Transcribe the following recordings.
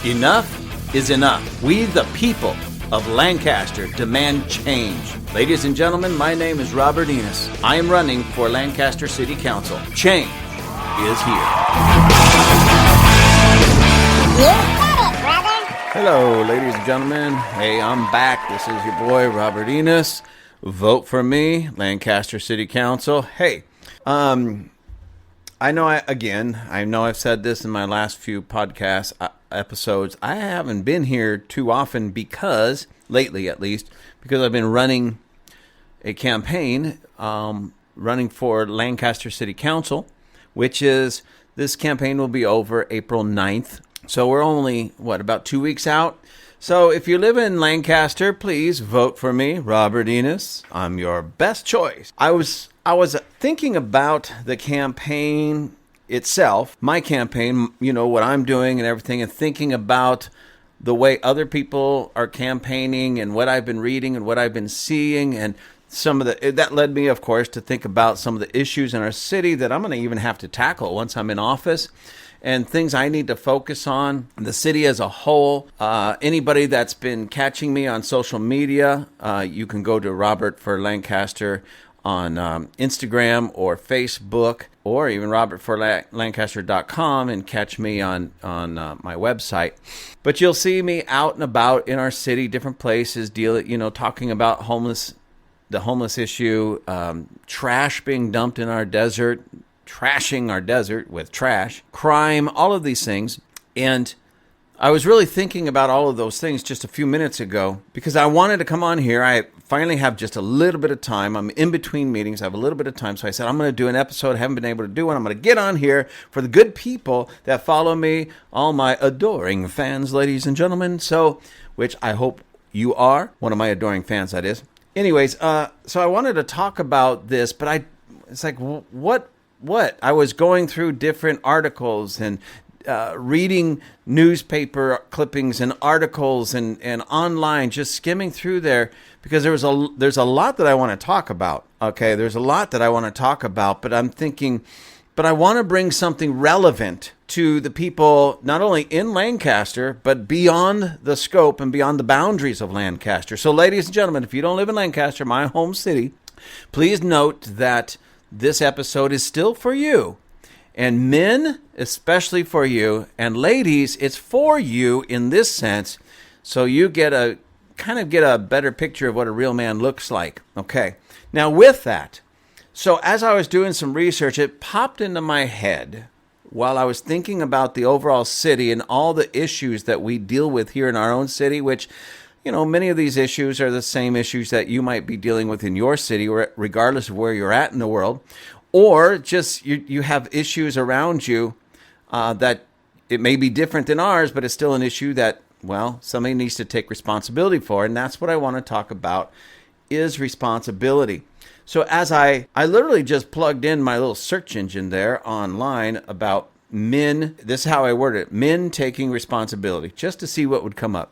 Enough is enough. We, the people of Lancaster, demand change. Ladies and gentlemen, my name is Robert Enos. I am running for Lancaster City Council. Change is here. You said it, brother. Hello, ladies and gentlemen. Hey, I'm back. This is your boy, Robert Enos. Vote for me, Lancaster City Council. Hey, I know I've said this in my last few podcast episodes. I haven't been here too often because, lately at least, because I've been running a campaign, running for Lancaster City Council, which is, this campaign will be over April 9th. So we're only, about 2 weeks out? So if you live in Lancaster, please vote for me, Robert Enos. I'm your best choice. I was thinking about the campaign itself, my campaign, what I'm doing and everything, and thinking about the way other people are campaigning and what I've been reading and what I've been seeing, and that led me, of course, to think about some of the issues in our city that I'm going to even have to tackle once I'm in office, and things I need to focus on, the city as a whole. Anybody that's been catching me on social media, you can go to Robert for Lancaster on Instagram or Facebook, or even robertforlancaster.com, and catch me on my website. But you'll see me out and about in our city, different places, talking about the homeless issue, trash being dumped in our desert, trashing our desert with trash, crime, all of these things. And I was really thinking about all of those things just a few minutes ago because I wanted to come on here. I finally have just a little bit of time. I'm in between meetings. I have a little bit of time. So I said, I'm going to do an episode. I haven't been able to do one. I'm going to get on here for the good people that follow me, all my adoring fans, ladies and gentlemen. So, which I hope you are. One of my adoring fans, that is. Anyways, so I wanted to talk about this, but it's like, what? I was going through different articles and reading newspaper clippings and articles and online, just skimming through there because there's a lot that I want to talk about. Okay, there's a lot that I want to talk about, but I'm thinking, but I want to bring something relevant to the people, not only in Lancaster, but beyond the scope and beyond the boundaries of Lancaster. So, ladies and gentlemen, if you don't live in Lancaster, my home city, please note that this episode is still for you. And men, especially for you, and ladies, it's for you in this sense, so you get a better picture of what a real man looks like. Okay. Now with that, so as I was doing some research, it popped into my head while I was thinking about the overall city and all the issues that we deal with here in our own city, which, many of these issues are the same issues that you might be dealing with in your city, regardless of where you're at in the world. Or just you have issues around you that it may be different than ours, but it's still an issue that, somebody needs to take responsibility for. And that's what I want to talk about, is responsibility. So as I literally just plugged in my little search engine there online about men, this is how I worded it, men taking responsibility, just to see what would come up.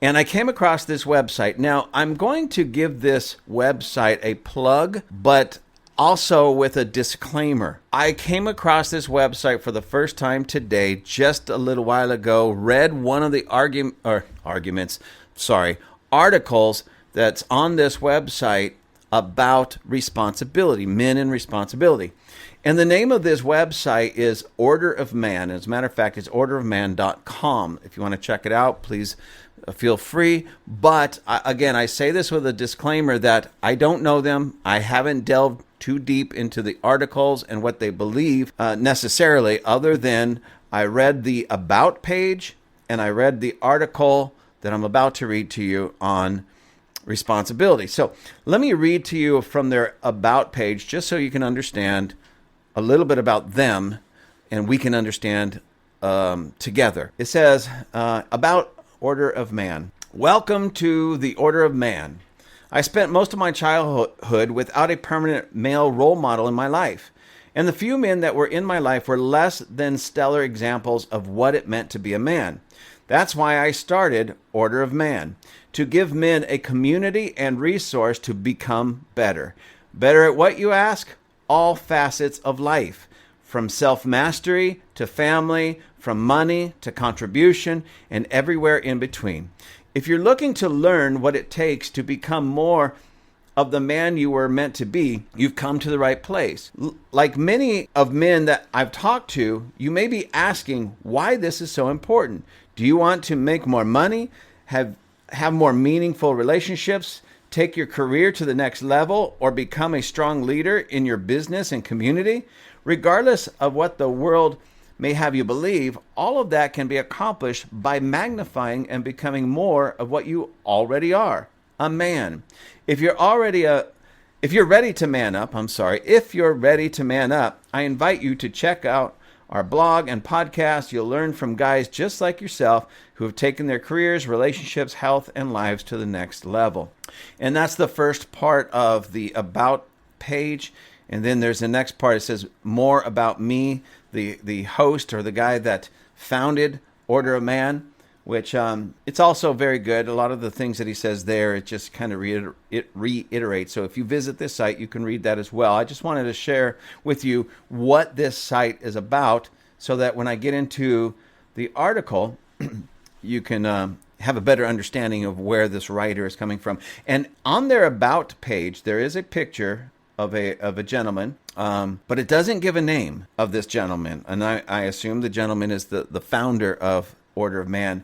And I came across this website. Now, I'm going to give this website a plug, but also with a disclaimer. I came across this website for the first time today, just a little while ago, read one of the articles that's on this website about responsibility, men and responsibility. And the name of this website is Order of Man. As a matter of fact, it's orderofman.com. If you want to check it out, please feel free. But again, I say this with a disclaimer that I don't know them. I haven't delved too deep into the articles and what they believe necessarily, other than I read the About page and I read the article that I'm about to read to you on responsibility. So let me read to you from their About page just so you can understand a little bit about them and we can understand together. It says, about Order of Man. Welcome to the Order of Man. I spent most of my childhood without a permanent male role model in my life, and the few men that were in my life were less than stellar examples of what it meant to be a man. That's why I started Order of Man, to give men a community and resource to become better. Better at what, you ask? All facets of life, from self-mastery to family, from money to contribution, and everywhere in between. If you're looking to learn what it takes to become more of the man you were meant to be, you've come to the right place. Like many of men that I've talked to, you may be asking why this is so important. Do you want to make more money, have more meaningful relationships, take your career to the next level, or become a strong leader in your business and community? Regardless of what the world may have you believe, all of that can be accomplished by magnifying and becoming more of what you already are, a man. If you're ready to man up, I invite you to check out our blog and podcast. You'll learn from guys just like yourself who have taken their careers, relationships, health, and lives to the next level. And that's the first part of the About page. And then there's the next part. It says more about me, the host or the guy that founded Order of Man, which it's also very good. A lot of the things that he says there, it just kind of reiterates. So if you visit this site, you can read that as well. I just wanted to share with you what this site is about so that when I get into the article, you can have a better understanding of where this writer is coming from. And on their About page, there is a picture of a gentleman, but it doesn't give a name of this gentleman. And I assume the gentleman is the founder of Order of Man.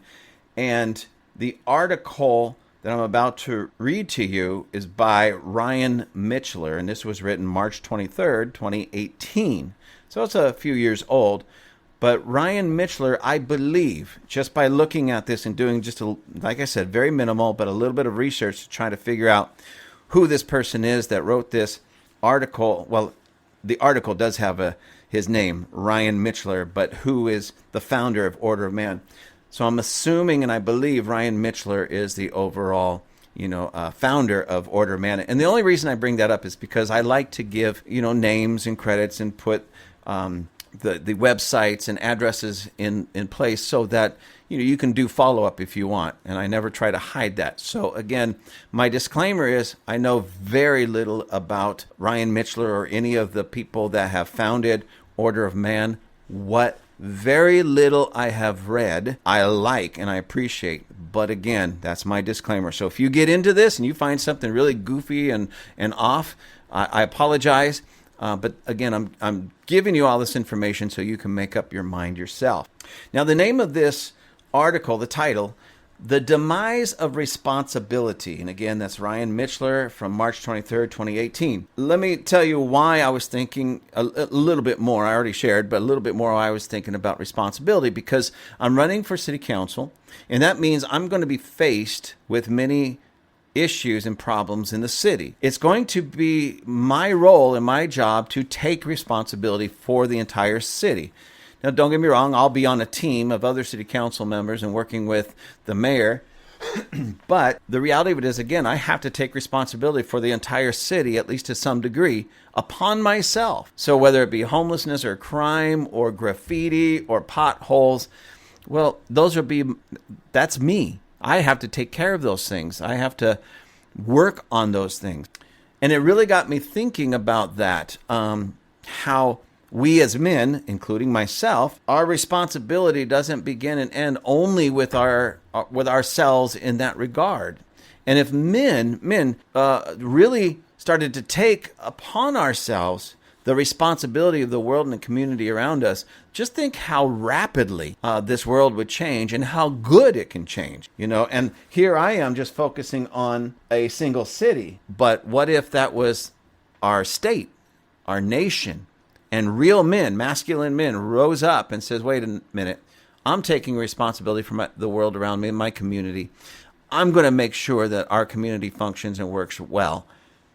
And the article that I'm about to read to you is by Ryan Michler, and this was written March 23rd, 2018. So it's a few years old. But Ryan Michler, I believe, just by looking at this and doing just, like I said, very minimal, but a little bit of research to try to figure out who this person is that wrote this article. Well, the article does have his name, Ryan Michler, but who is the founder of Order of Man. So I'm assuming, and I believe Ryan Michler is the overall, founder of Order of Man. And the only reason I bring that up is because I like to give, names and credits and put the websites and addresses in place so that you can do follow-up if you want, and I never try to hide that. So again, my disclaimer is I know very little about Ryan Michler or any of the people that have founded Order of Man. What very little I have read, I like and I appreciate. But again, that's my disclaimer. So if you get into this and you find something really goofy and off, I apologize. But again, I'm giving you all this information so you can make up your mind yourself. Now, the name of this article, the title, The Demise of Responsibility. And again, that's Ryan Michler from March 23rd, 2018. Let me tell you why I was thinking a little bit more. I already shared, but a little bit more why I was thinking about responsibility, because I'm running for city council, and that means I'm going to be faced with many issues and problems in the city. It's going to be my role and my job to take responsibility for the entire city. Now, don't get me wrong, I'll be on a team of other city council members and working with the mayor. But the reality of it is, again, I have to take responsibility for the entire city, at least to some degree, upon myself. So whether it be homelessness or crime or graffiti or potholes, well, that's me. I have to take care of those things. I have to work on those things. And it really got me thinking about that, how we as men, including myself, our responsibility doesn't begin and end only with ourselves in that regard. And if men really started to take upon ourselves the responsibility of the world and the community around us, just think how rapidly this world would change and how good it can change, And here I am just focusing on a single city. But what if that was our state, our nation, and real men, masculine men, rose up and says, wait a minute, I'm taking responsibility for the world around me and my community. I'm going to make sure that our community functions and works well.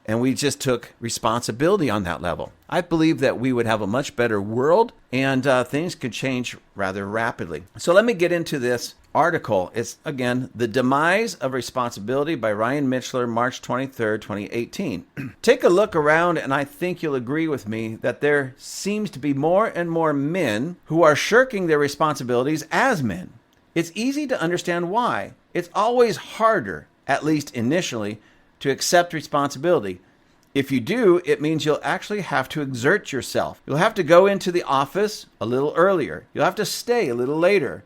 And we just took responsibility on that level. I believe that we would have a much better world, and things could change rather rapidly. So let me get into this article. It's, again, The Demise of Responsibility by Ryan Michler, March 23rd, 2018. Take a look around, and I think you'll agree with me that there seems to be more and more men who are shirking their responsibilities as men. It's easy to understand why. It's always harder, at least initially, to accept responsibility. If you do, it means you'll actually have to exert yourself. You'll have to go into the office a little earlier. You'll have to stay a little later.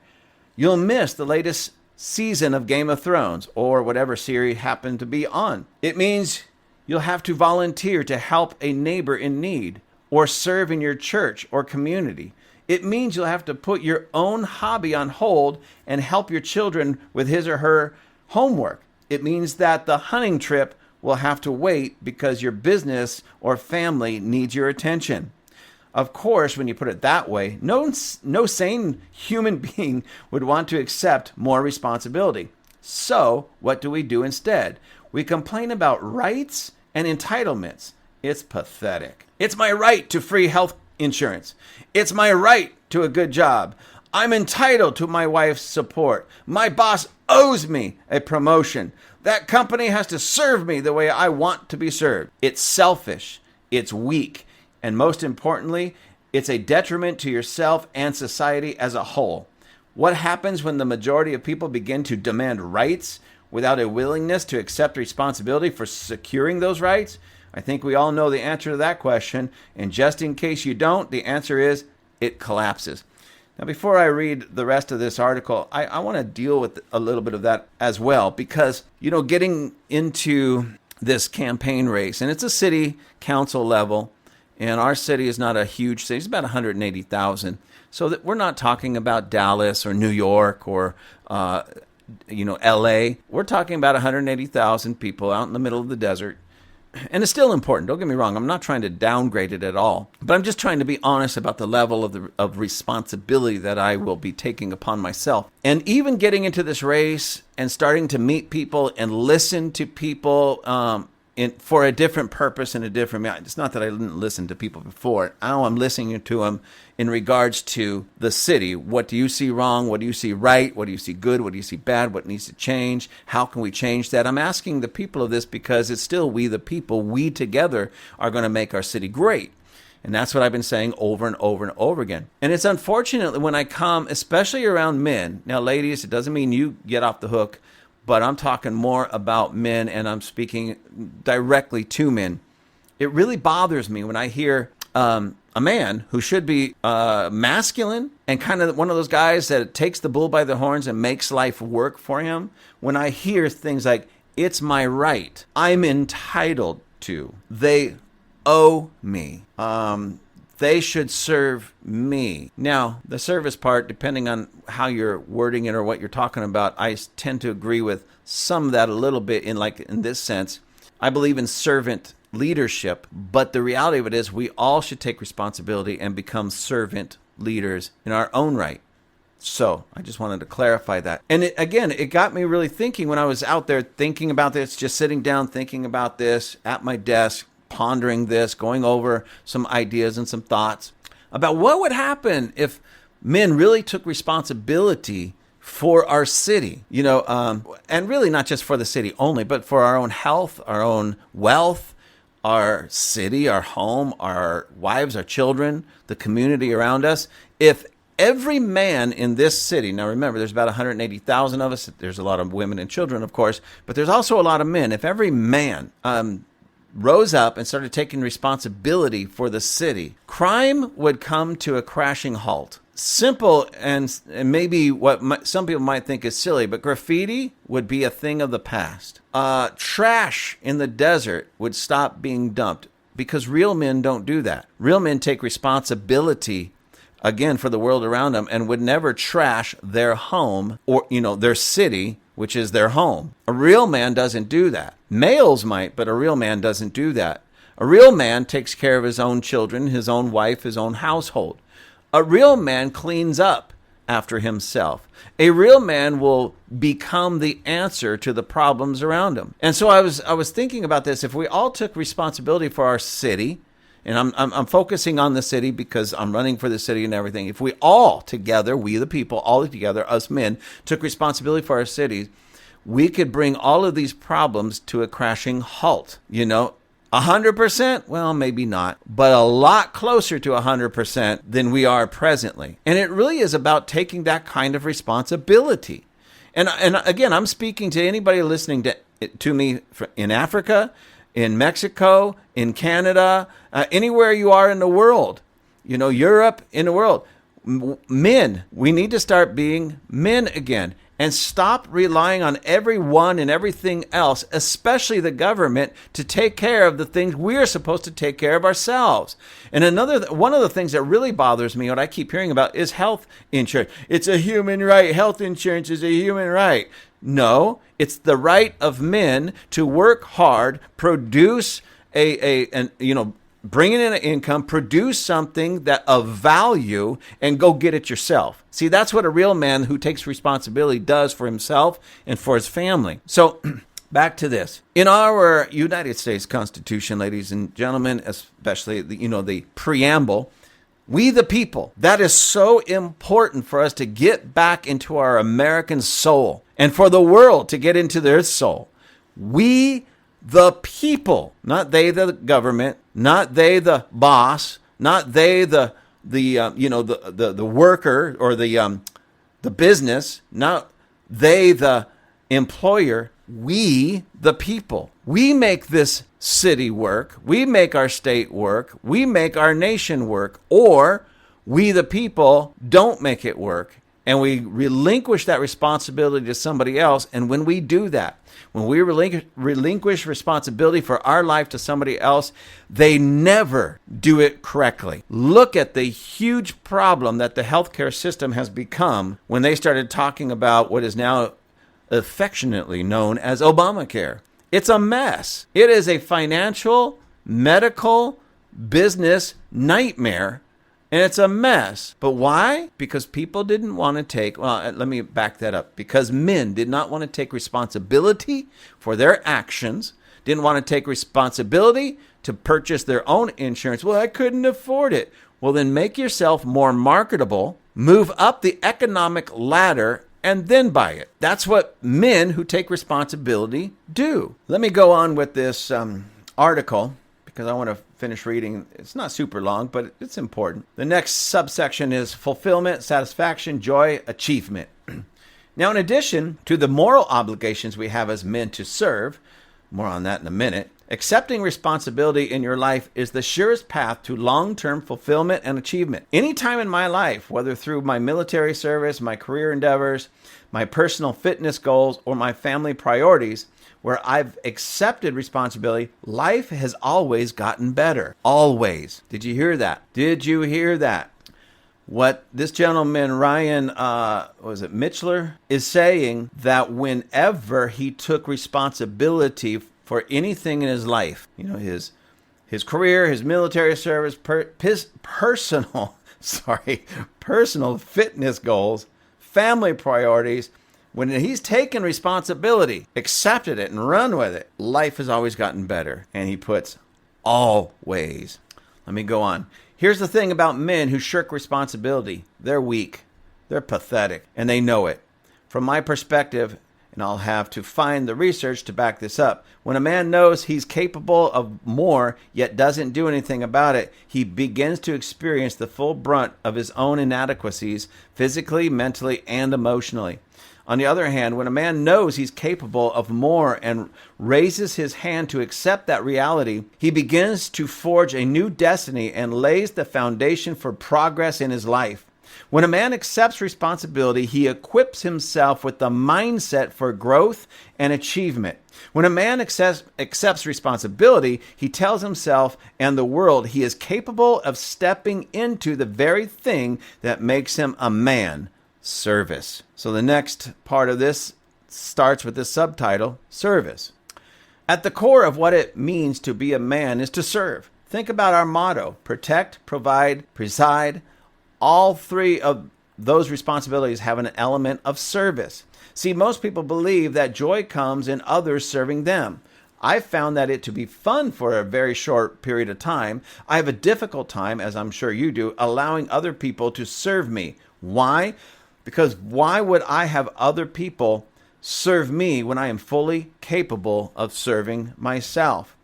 You'll miss the latest season of Game of Thrones or whatever series happened to be on. It means you'll have to volunteer to help a neighbor in need or serve in your church or community. It means you'll have to put your own hobby on hold and help your children with his or her homework. It means that the hunting trip will have to wait because your business or family needs your attention. Of course, when you put it that way, no sane human being would want to accept more responsibility. So, what do we do instead? We complain about rights and entitlements. It's pathetic. It's my right to free health insurance. It's my right to a good job. I'm entitled to my wife's support. My boss owes me a promotion. That company has to serve me the way I want to be served. It's selfish. It's weak. And most importantly, it's a detriment to yourself and society as a whole. What happens when the majority of people begin to demand rights without a willingness to accept responsibility for securing those rights? I think we all know the answer to that question. And just in case you don't, the answer is it collapses. Now, before I read the rest of this article, I want to deal with a little bit of that as well, because, getting into this campaign race, and it's a city council level, and our city is not a huge city. It's about 180,000. So that we're not talking about Dallas or New York or, L.A. We're talking about 180,000 people out in the middle of the desert. And it's still important. Don't get me wrong. I'm not trying to downgrade it at all. But I'm just trying to be honest about the level of responsibility that I will be taking upon myself. And even getting into this race and starting to meet people and listen to people for a different purpose and a different... It's not that I didn't listen to people before. Now I'm listening to them in regards to the city. What do you see wrong? What do you see right? What do you see good? What do you see bad? What needs to change? How can we change that? I'm asking the people of this because it's still we the people. We together are going to make our city great. And that's what I've been saying over and over and over again. And it's unfortunately when I come, especially around men. Now, ladies, it doesn't mean you get off the hook, but I'm talking more about men and I'm speaking directly to men. It really bothers me when I hear a man who should be masculine and kind of one of those guys that takes the bull by the horns and makes life work for him. When I hear things like, it's my right, I'm entitled to, they owe me, they should serve me. Now, the service part, depending on how you're wording it or what you're talking about, I tend to agree with some of that a little bit in this sense. I believe in servant leadership, but the reality of it is we all should take responsibility and become servant leaders in our own right. So I just wanted to clarify that. And it got me really thinking when I was out there thinking about this, just sitting down thinking about this at my desk, pondering this, going over some ideas and some thoughts about what would happen if men really took responsibility for our city, and really not just for the city only, but for our own health, our own wealth, our city, our home, our wives, our children, the community around us. If every man in this city, now remember, there's about 180,000 of us. There's a lot of women and children, of course, but there's also a lot of men. If every man rose up and started taking responsibility for the city, crime would come to a crashing halt. Simple and maybe what some people might think is silly, but graffiti would be a thing of the past. Trash in the desert would stop being dumped because real men don't do that. Real men take responsibility, again, for the world around them and would never trash their home or, their city, which is their home. A real man doesn't do that. Males might, but a real man doesn't do that. A real man takes care of his own children, his own wife, his own household. A real man cleans up after himself. A real man will become the answer to the problems around him. And so I was thinking about this. If we all took responsibility for our city, and I'm focusing on the city because I'm running for the city and everything. If we all together, we the people, all together, us men, took responsibility for our cities, we could bring all of these problems to a crashing halt. 100%? Well, maybe not, but a lot closer to 100% than we are presently. And it really is about taking that kind of responsibility. And again, I'm speaking to anybody listening to me in Africa, in Mexico, in Canada, anywhere you are in the world, Europe, in the world. Men, we need to start being men again and stop relying on everyone and everything else, especially the government, to take care of the things we're supposed to take care of ourselves. And one of the things that really bothers me, what I keep hearing about, is health insurance. It's a human right. Health insurance is a human right. No, it's the right of men to work hard, produce bring in an income, produce something that of value, and go get it yourself. See, that's what a real man who takes responsibility does for himself and for his family. So back to this. In our United States Constitution, ladies and gentlemen, especially the preamble, we the people, that is so important for us to get back into our American soul and for the world to get into their soul. We the people, not they the government, not they the boss, not they the worker or the business, not they the employer. We the people. We make this city work. We make our state work. We make our nation work. Or we the people don't make it work. And we relinquish that responsibility to somebody else. And when we do that, when we relinquish responsibility for our life to somebody else, they never do it correctly. Look at the huge problem that the healthcare system has become when they started talking about what is now affectionately known as Obamacare. It's a mess. It is a financial, medical, business nightmare. And it's a mess. But why? Because people didn't want to take, let me back that up. Because men did not want to take responsibility for their actions, didn't want to take responsibility to purchase their own insurance. Well, I couldn't afford it. Well, then make yourself more marketable, move up the economic ladder, and then buy it. That's what men who take responsibility do. Let me go on with this article, because I want to finish reading. It's not super long, but it's important. The next subsection is fulfillment, satisfaction, joy, achievement. Now, in addition to the moral obligations we have as men to serve, more on that in a minute, accepting responsibility in your life is the surest path to long-term fulfillment and achievement. Any time in my life, whether through my military service, my career endeavors, my personal fitness goals, or my family priorities, where I've accepted responsibility, life has always gotten better. Always. Did you hear that? Did you hear that? What this gentleman, Ryan, Michler, is saying that whenever he took responsibility for anything in his life, his career, his military service, personal fitness goals, family priorities, when he's taken responsibility, accepted it, and run with it, life has always gotten better. And he puts always. Let me go on. Here's the thing about men who shirk responsibility. They're weak. They're pathetic. And they know it. From my perspective, and I'll have to find the research to back this up, when a man knows he's capable of more, yet doesn't do anything about it, he begins to experience the full brunt of his own inadequacies, physically, mentally, and emotionally. On the other hand, when a man knows he's capable of more and raises his hand to accept that reality, he begins to forge a new destiny and lays the foundation for progress in his life. When a man accepts responsibility, he equips himself with the mindset for growth and achievement. When a man accepts responsibility, he tells himself and the world he is capable of stepping into the very thing that makes him a man. Service. So the next part of this starts with this subtitle, service. At the core of what it means to be a man is to serve. Think about our motto, protect, provide, preside. All three of those responsibilities have an element of service. See, most people believe that joy comes in others serving them. I've found that it to be fun for a very short period of time. I have a difficult time, as I'm sure you do, allowing other people to serve me. Why? Because why would I have other people serve me when I am fully capable of serving myself?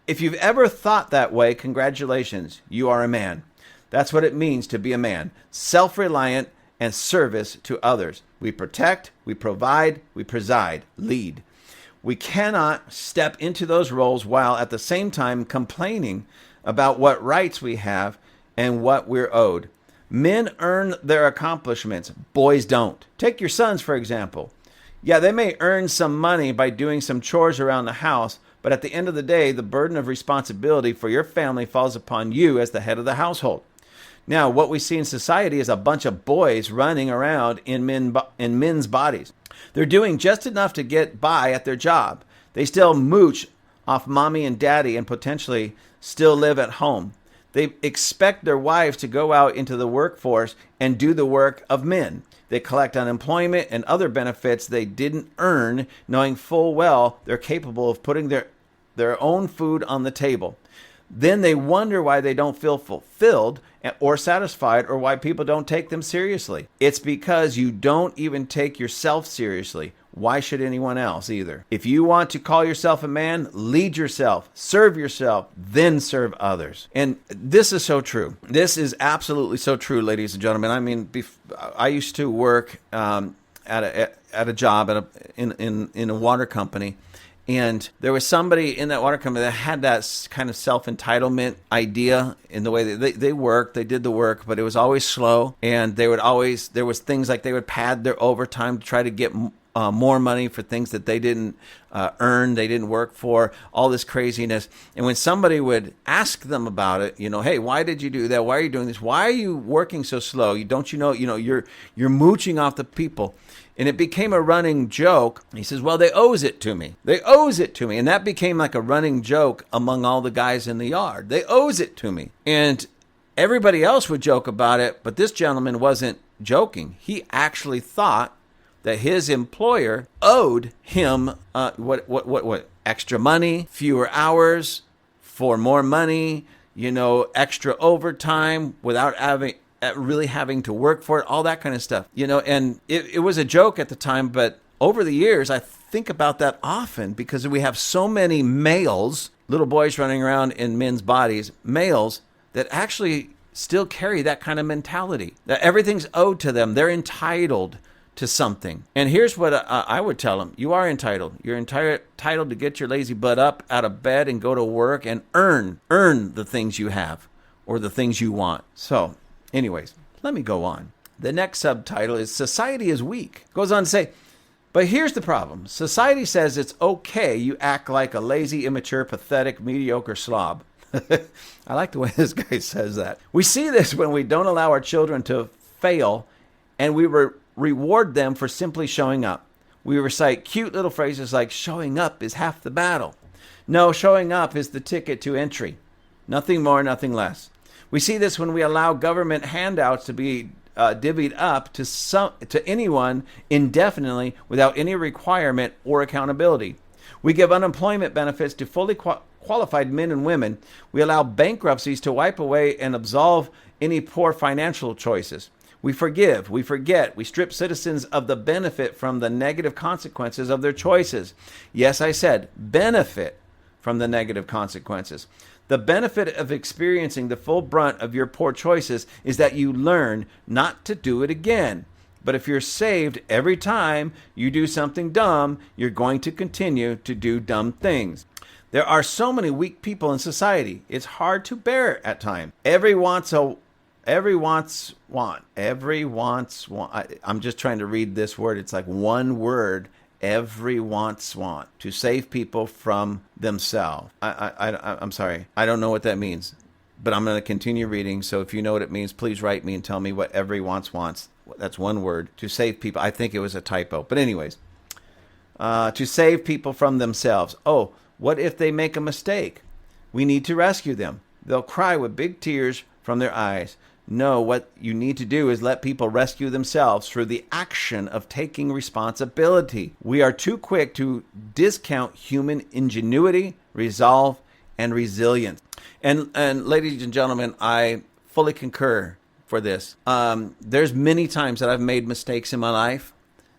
If you've ever thought that way, congratulations, you are a man. That's what it means to be a man. Self-reliant and service to others. We protect, we provide, we preside, lead. We cannot step into those roles while at the same time complaining about what rights we have and what we're owed. Men earn their accomplishments. Boys don't. Take your sons, for example. Yeah, they may earn some money by doing some chores around the house, but at the end of the day, the burden of responsibility for your family falls upon you as the head of the household. Now, what we see in society is a bunch of boys running around in men's bodies. They're doing just enough to get by at their job. They still mooch off mommy and daddy and potentially still live at home. They expect their wives to go out into the workforce and do the work of men. They collect unemployment and other benefits they didn't earn, knowing full well they're capable of putting their own food on the table. Then they wonder why they don't feel fulfilled or satisfied, or why people don't take them seriously. It's because you don't even take yourself seriously. Why should anyone else either? If you want to call yourself a man, lead yourself, then serve others. And this is so true. This is absolutely so true, ladies and gentlemen. I mean, I used to work at a job in a water company. And there was somebody in that water company that had that kind of self-entitlement idea in the way that they worked. They did the work, but it was always slow. And there was things like they would pad their overtime to try to get more money for things that they didn't earn, they didn't work for, all this craziness. And when somebody would ask them about it, hey, why did you do that? Why are you doing this? Why are you working so slow? Don't you know, you're mooching off the people. And it became a running joke. He says, well, they owes it to me. They owes it to me. And that became like a running joke among all the guys in the yard. They owes it to me. And everybody else would joke about it, but this gentleman wasn't joking. He actually thought that his employer owed him what extra money, fewer hours, for more money, extra overtime without really having to work for it, all that kind of stuff. And it was a joke at the time, but over the years, I think about that often because we have so many males, little boys running around in men's bodies, males that actually still carry that kind of mentality, that everything's owed to them. They're entitled to something. And here's what I would tell them. You are entitled. You're entitled to get your lazy butt up out of bed and go to work and earn the things you have or the things you want. So anyways, let me go on. The next subtitle is Society is Weak. Goes on to say, but here's the problem. Society says it's okay you act like a lazy, immature, pathetic, mediocre slob. I like the way this guy says that. We see this when we don't allow our children to fail and we reward them for simply showing up. We recite cute little phrases like showing up is half the battle. No, showing up is the ticket to entry. Nothing more, nothing less. We see this when we allow government handouts to be divvied up to anyone indefinitely without any requirement or accountability. We give unemployment benefits to fully qualified men and women. We allow bankruptcies to wipe away and absolve any poor financial choices. We forgive, we forget, we strip citizens of the benefit from the negative consequences of their choices. Yes, I said benefit from the negative consequences. The benefit of experiencing the full brunt of your poor choices is that you learn not to do it again. But if you're saved every time you do something dumb, you're going to continue to do dumb things. There are so many weak people in society. It's hard to bear at times. Every wants want. I'm just trying to read this word. It's like one word. Every wants want to save people from themselves. I'm sorry. I don't know what that means, but I'm going to continue reading. So if you know what it means, please write me and tell me what every wants. That's one word. To save people. I think it was a typo. But anyways, to save people from themselves. Oh, what if they make a mistake? We need to rescue them. They'll cry with big tears from their eyes. No, what you need to do is let people rescue themselves through the action of taking responsibility. We are too quick to discount human ingenuity, resolve, and resilience. And ladies and gentlemen, I fully concur for this. There's many times that I've made mistakes in my life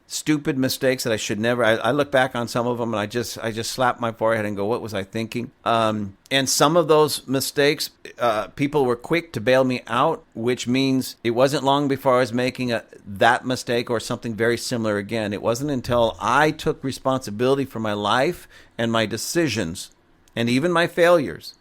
stupid mistakes that I should never. I look back on some of them and I just slap my forehead and go, what was I thinking? And some of those mistakes, people were quick to bail me out, which means it wasn't long before I was making that mistake or something very similar again. It wasn't until I took responsibility for my life and my decisions and even my failures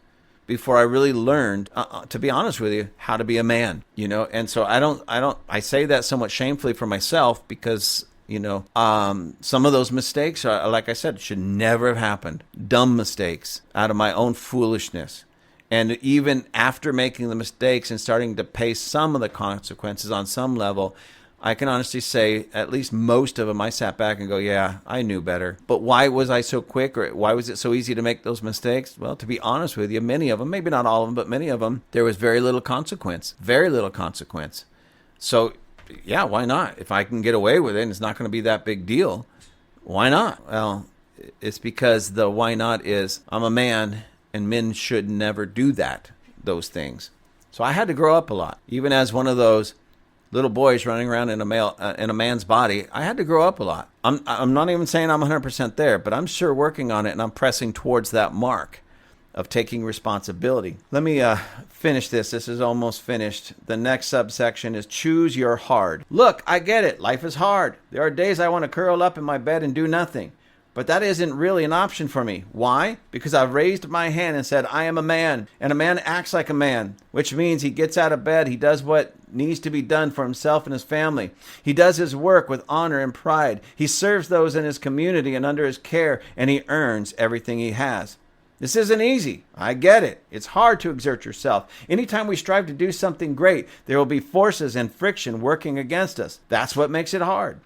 before I really learned, to be honest with you, how to be a man, And so I say that somewhat shamefully for myself because, some of those mistakes are, like I said, should never have happened. Dumb mistakes out of my own foolishness. And even after making the mistakes and starting to pay some of the consequences on some level, I can honestly say at least most of them, I sat back and go, yeah, I knew better. But why was I so quick, or why was it so easy to make those mistakes? Well, to be honest with you, many of them, maybe not all of them, but many of them, there was very little consequence. Very little consequence. So, yeah, why not? If I can get away with it and it's not going to be that big deal, why not? Well, it's because the why not is I'm a man and men should never do those things. So I had to grow up a lot, even as one of those little boys running around in a man's body. I had to grow up a lot. I'm not even saying I'm 100% there, but I'm sure working on it, and I'm pressing towards that mark of taking responsibility. Let me finish this. This is almost finished. The next subsection is choose your hard. Look, I get it. Life is hard. There are days I want to curl up in my bed and do nothing. But that isn't really an option for me. Why? Because I've raised my hand and said, I am a man, and a man acts like a man, which means he gets out of bed, he does what needs to be done for himself and his family. He does his work with honor and pride. He serves those in his community and under his care, and he earns everything he has. This isn't easy. I get it. It's hard to exert yourself. Anytime we strive to do something great, there will be forces and friction working against us. That's what makes it hard.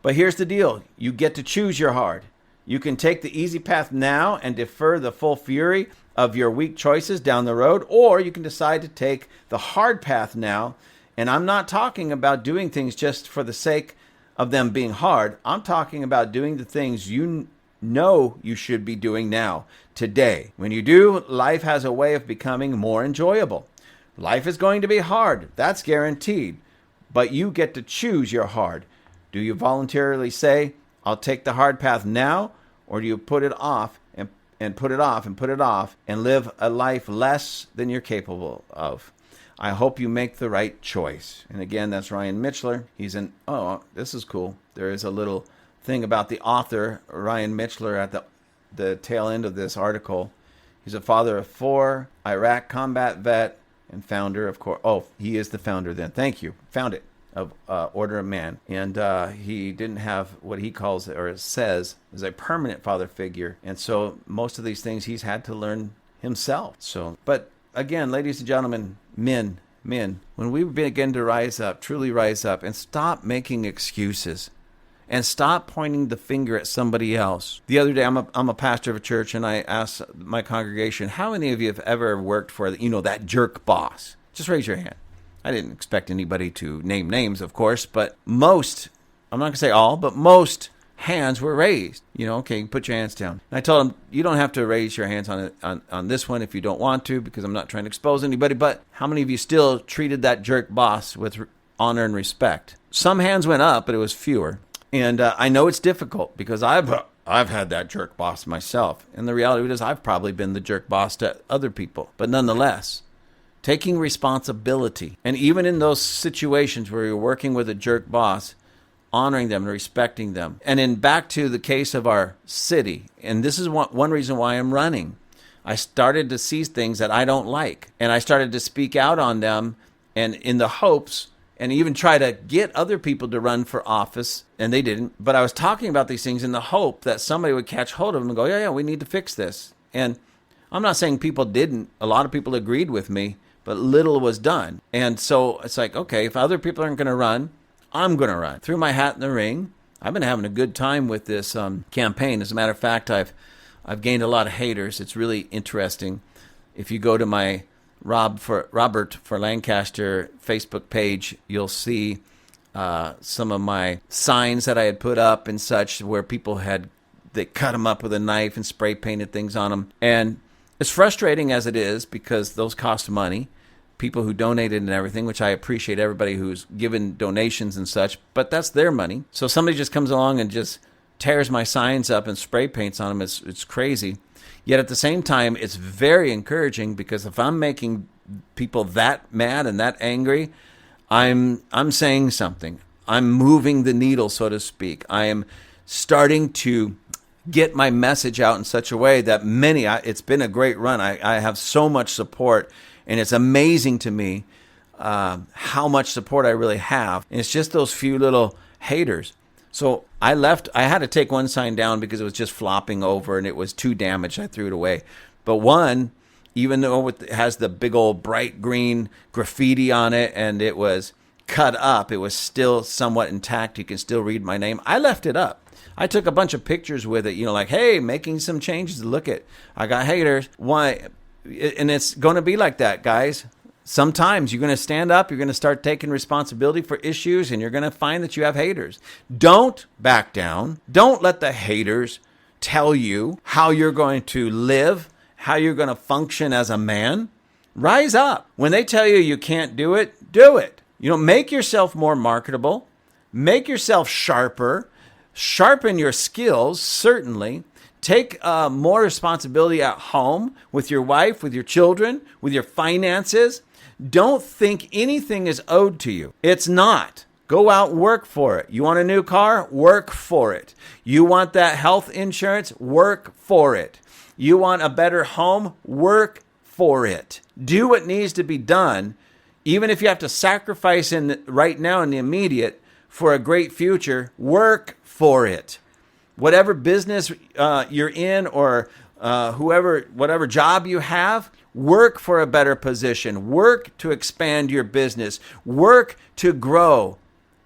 But here's the deal. You get to choose your hard. You can take the easy path now and defer the full fury of your weak choices down the road, or you can decide to take the hard path now. And I'm not talking about doing things just for the sake of them being hard. I'm talking about doing the things you know you should be doing now, today. When you do, life has a way of becoming more enjoyable. Life is going to be hard. That's guaranteed. But you get to choose your hard. Do you voluntarily say, I'll take the hard path now, or do you put it off and put it off and put it off and live a life less than you're capable of? I hope you make the right choice. And again, that's Ryan Michler. This is cool. There is a little thing about the author, Ryan Michler, at the tail end of this article. He's a father of 4, Iraq combat vet, and founder, of course. Oh, he is the founder then. Thank you. Found it. Of Order of Man. And he didn't have what he calls or says is a permanent father figure. And so most of these things he's had to learn himself. So, but again, ladies and gentlemen, men, when we begin to rise up, truly rise up, and stop making excuses and stop pointing the finger at somebody else. The other day, I'm a pastor of a church, and I asked my congregation, how many of you have ever worked for, that jerk boss? Just raise your hand. I didn't expect anybody to name names, of course, but most, I'm not going to say all, but most hands were raised. Okay, put your hands down. And I told them, you don't have to raise your hands on this one if you don't want to, because I'm not trying to expose anybody, but how many of you still treated that jerk boss with honor and respect? Some hands went up, but it was fewer. And I know it's difficult because I've had that jerk boss myself. And the reality is I've probably been the jerk boss to other people. But nonetheless, taking responsibility, and even in those situations where you're working with a jerk boss, honoring them and respecting them. And then back to the case of our city, and this is one reason why I'm running. I started to see things that I don't like, and I started to speak out on them, and in the hopes, and even try to get other people to run for office, and they didn't. But I was talking about these things in the hope that somebody would catch hold of them and go, yeah, we need to fix this. And I'm not saying people didn't. A lot of people agreed with me, but little was done. And so it's like, okay, if other people aren't going to run, I'm going to run. Threw my hat in the ring. I've been having a good time with this campaign. As a matter of fact, I've gained a lot of haters. It's really interesting. If you go to my Robert for Lancaster Facebook page, you'll see some of my signs that I had put up and such, where people they cut them up with a knife and spray painted things on them. And it's frustrating as it is, because those cost money. people who donated and everything, which I appreciate everybody who's given donations and such, but that's their money. So somebody just comes along and just tears my signs up and spray paints on them. It's crazy. Yet at the same time, it's very encouraging, because if I'm making people that mad and that angry, I'm saying something. I'm moving the needle, so to speak. I am starting to get my message out in such a way that it's been a great run. I have so much support, and it's amazing to me how much support I really have. And it's just those few little haters. So I had to take one sign down because it was just flopping over and it was too damaged. I threw it away. But one, even though it has the big old bright green graffiti on it and it was cut up, it was still somewhat intact. You can still read my name. I left it up. I took a bunch of pictures with it, like, hey, making some changes. Look at, I got haters. Why? And it's going to be like that, guys. Sometimes you're going to stand up, you're going to start taking responsibility for issues, and you're going to find that you have haters. Don't back down. Don't let the haters tell you how you're going to live, how you're going to function as a man. Rise up. When they tell you you can't do it, do it. Make yourself more marketable. Make yourself sharper. Sharpen your skills, certainly. Take more responsibility at home with your wife, with your children, with your finances. Don't think anything is owed to you. It's not. Go out, work for it. You want a new car? Work for it. You want that health insurance? Work for it. You want a better home? Work for it. Do what needs to be done, even if you have to sacrifice right now in the immediate for a great future. Work for it. Whatever business you're in, or whatever job you have, work for a better position. Work to expand your business. Work to grow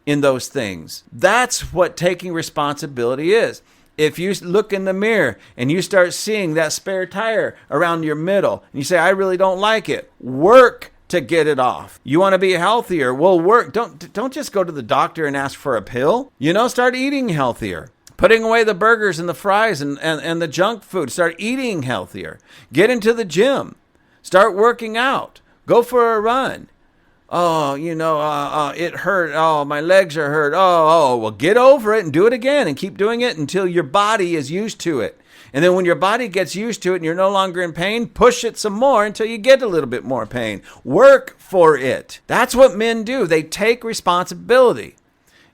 in those things. That's what taking responsibility is. If you look in the mirror and you start seeing that spare tire around your middle, and you say, I really don't like it, work to get it off. You want to be healthier? Well, work. Don't just go to the doctor and ask for a pill. Start eating healthier. Putting away the burgers and the fries and the junk food. Start eating healthier. Get into the gym. Start working out. Go for a run. Oh, it hurt. Oh, my legs are hurt. Well, get over it and do it again and keep doing it until your body is used to it. And then when your body gets used to it and you're no longer in pain, push it some more until you get a little bit more pain. Work for it. That's what men do. They take responsibility.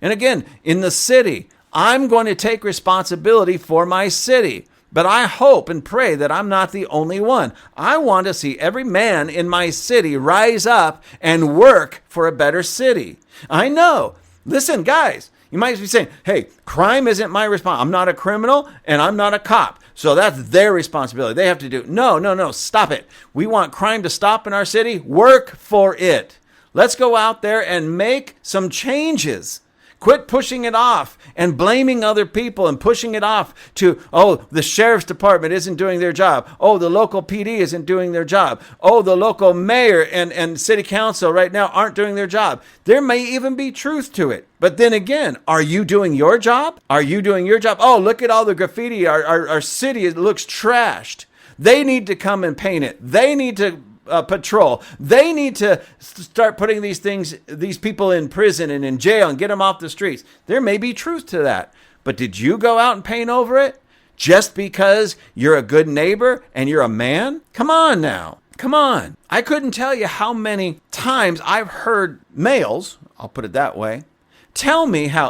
And again, in the city, I'm going to take responsibility for my city. But I hope and pray that I'm not the only one. I want to see every man in my city rise up and work for a better city. I know. Listen, guys, you might be saying, hey, crime isn't my responsibility. I'm not a criminal and I'm not a cop. So that's their responsibility. They have to do. No, stop it. We want crime to stop in our city. Work for it. Let's go out there and make some changes. Quit pushing it off and blaming other people and pushing it off to, the sheriff's department isn't doing their job. The local PD isn't doing their job. The local mayor and city council right now aren't doing their job. There may even be truth to it. But then again, are you doing your job? Are you doing your job? Look at all the graffiti. Our city looks trashed. They need to come and paint it. They need to patrol. They need to start putting these people in prison and in jail and get them off the streets. There may be truth to that. But did you go out and paint over it just because you're a good neighbor and you're a man? Come on now. Come on. I couldn't tell you how many times I've heard males, I'll put it that way, tell me how,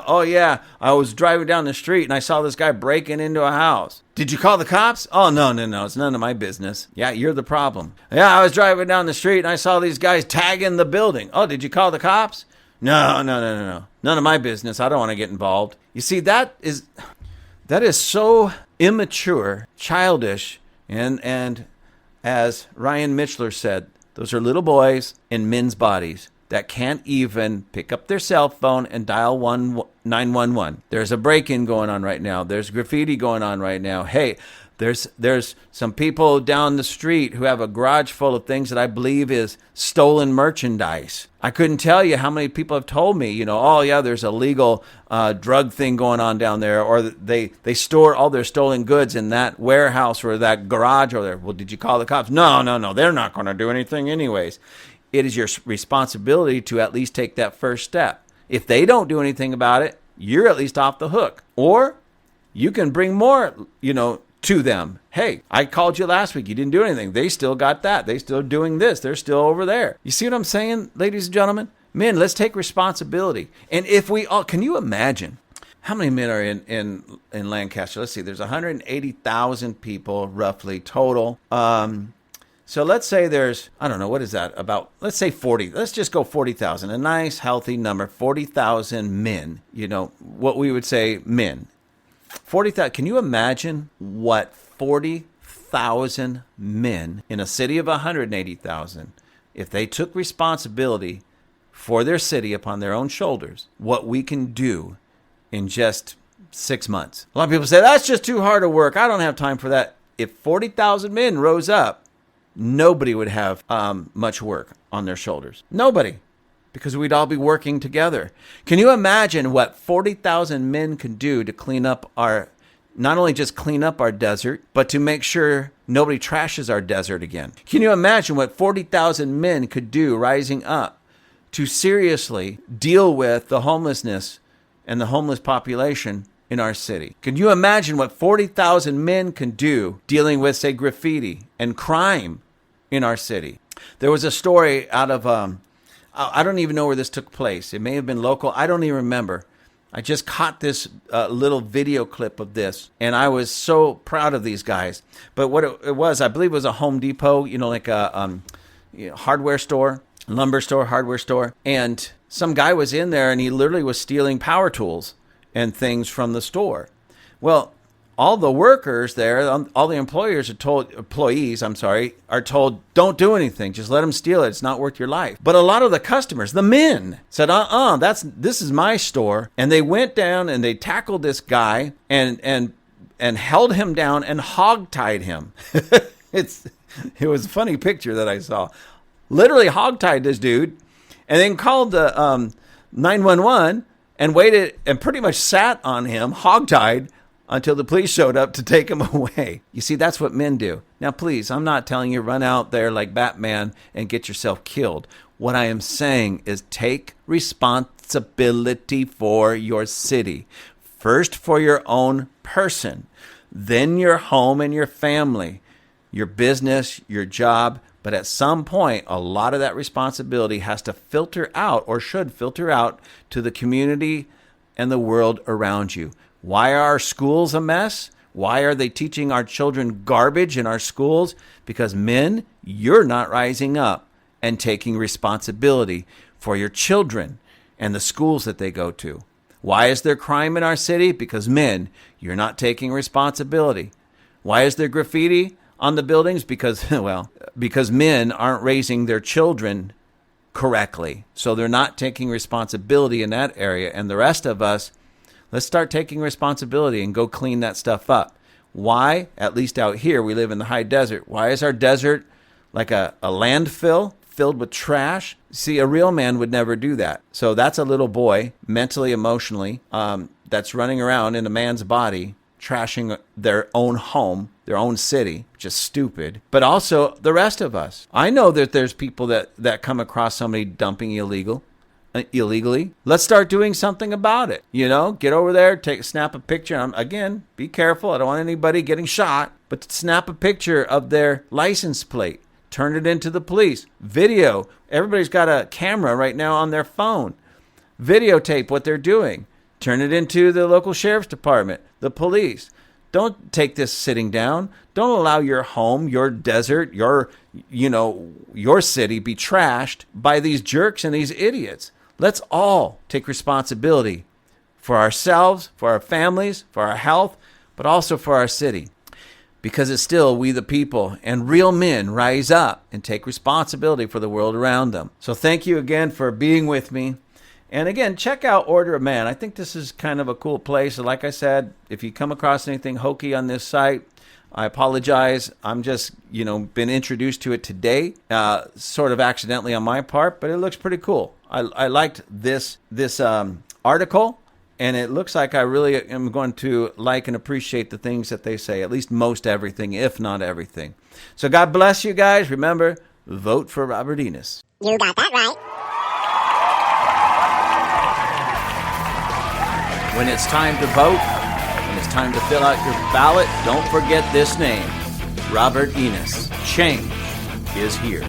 I was driving down the street and I saw this guy breaking into a house. Did you call the cops? No. It's none of my business. Yeah, you're the problem. Yeah, I was driving down the street and I saw these guys tagging the building. Did you call the cops? No. None of my business. I don't want to get involved. You see, that is so immature, childish, and as Ryan Mitchler said, those are little boys in men's bodies that can't even pick up their cell phone and dial 911. There's a break-in going on right now. There's graffiti going on right now. Hey, there's some people down the street who have a garage full of things that I believe is stolen merchandise. I couldn't tell you how many people have told me, there's a legal drug thing going on down there, or they store all their stolen goods in that warehouse or that garage over there. Well, did you call the cops? No, they're not going to do anything anyways. it is your responsibility to at least take that first step. If they don't do anything about it, you're at least off the hook. Or you can bring more, to them. Hey, I called you last week. You didn't do anything. They still got that. They still doing this. They're still over there. You see what I'm saying, ladies and gentlemen? Men, let's take responsibility. And if we all, can you imagine how many men are in Lancaster? Let's see. There's 180,000 people roughly total. So let's say there's, I don't know, what is that? Let's say 40. Let's just go 40,000. A nice, healthy number. 40,000 men. What we would say men. 40,000. Can you imagine what 40,000 men in a city of 180,000, if they took responsibility for their city upon their own shoulders, what we can do in just 6 months? A lot of people say, that's just too hard to work. I don't have time for that. If 40,000 men rose up, nobody would have much work on their shoulders. Nobody. Because we'd all be working together. Can you imagine what 40,000 men could do to clean up not only just clean up our desert, but to make sure nobody trashes our desert again? Can you imagine what 40,000 men could do rising up to seriously deal with the homelessness and the homeless population in our city? Can you imagine what 40,000 men can do dealing with, say, graffiti and crime in our city? There was a story out of, I don't even know where this took place. It may have been local. I don't even remember. I just caught this little video clip of this, and I was so proud of these guys. But what it was, I believe it was a Home Depot, like a hardware store, lumber store, hardware store. And some guy was in there, and he literally was stealing power tools and things from the store. Well, all the workers there, all the employees are told, don't do anything. Just let them steal it. It's not worth your life. But a lot of the customers, the men, said, this is my store. And they went down and they tackled this guy and held him down and hogtied him. It was a funny picture that I saw. Literally hogtied this dude and then called the 911 and waited and pretty much sat on him, hogtied, until the police showed up to take him away. You see, that's what men do. Now, please, I'm not telling you run out there like Batman and get yourself killed. What I am saying is take responsibility for your city. First for your own person, then your home and your family, your business, your job. But at some point, a lot of that responsibility has to filter out or should filter out to the community and the world around you. Why are our schools a mess? Why are they teaching our children garbage in our schools? Because men, you're not rising up and taking responsibility for your children and the schools that they go to. Why is there crime in our city? Because men, you're not taking responsibility. Why is there graffiti on the buildings? Because men aren't raising their children correctly. So they're not taking responsibility in that area. And the rest of us, let's start taking responsibility and go clean that stuff up. Why? At least out here, we live in the high desert. Why is our desert like a landfill filled with trash? See, a real man would never do that. So that's a little boy, mentally, emotionally, that's running around in a man's body, trashing their own home, their own city, which is stupid. But also the rest of us. I know that there's people that come across somebody dumping illegally. Let's start doing something about it. Get over there, snap a picture. Again, be careful. I don't want anybody getting shot, but snap a picture of their license plate. Turn it into the police. Video. Everybody's got a camera right now on their phone. Videotape what they're doing. Turn it into the local sheriff's department, the police. Don't take this sitting down. Don't allow your home, your desert, your city be trashed by these jerks and these idiots. Let's all take responsibility for ourselves, for our families, for our health, but also for our city. Because it's still we the people, and real men rise up and take responsibility for the world around them. So thank you again for being with me. And again, check out Order of Man. I think this is kind of a cool place. Like I said, if you come across anything hokey on this site, I apologize. I'm just, been introduced to it today, sort of accidentally on my part, but it looks pretty cool. I liked this article, and it looks like I really am going to like and appreciate the things that they say, at least most everything, if not everything. So God bless you guys. Remember, vote for Robert Enos. You got that right. When it's time to vote, when it's time to fill out your ballot, don't forget this name, Robert Enos. Change is here.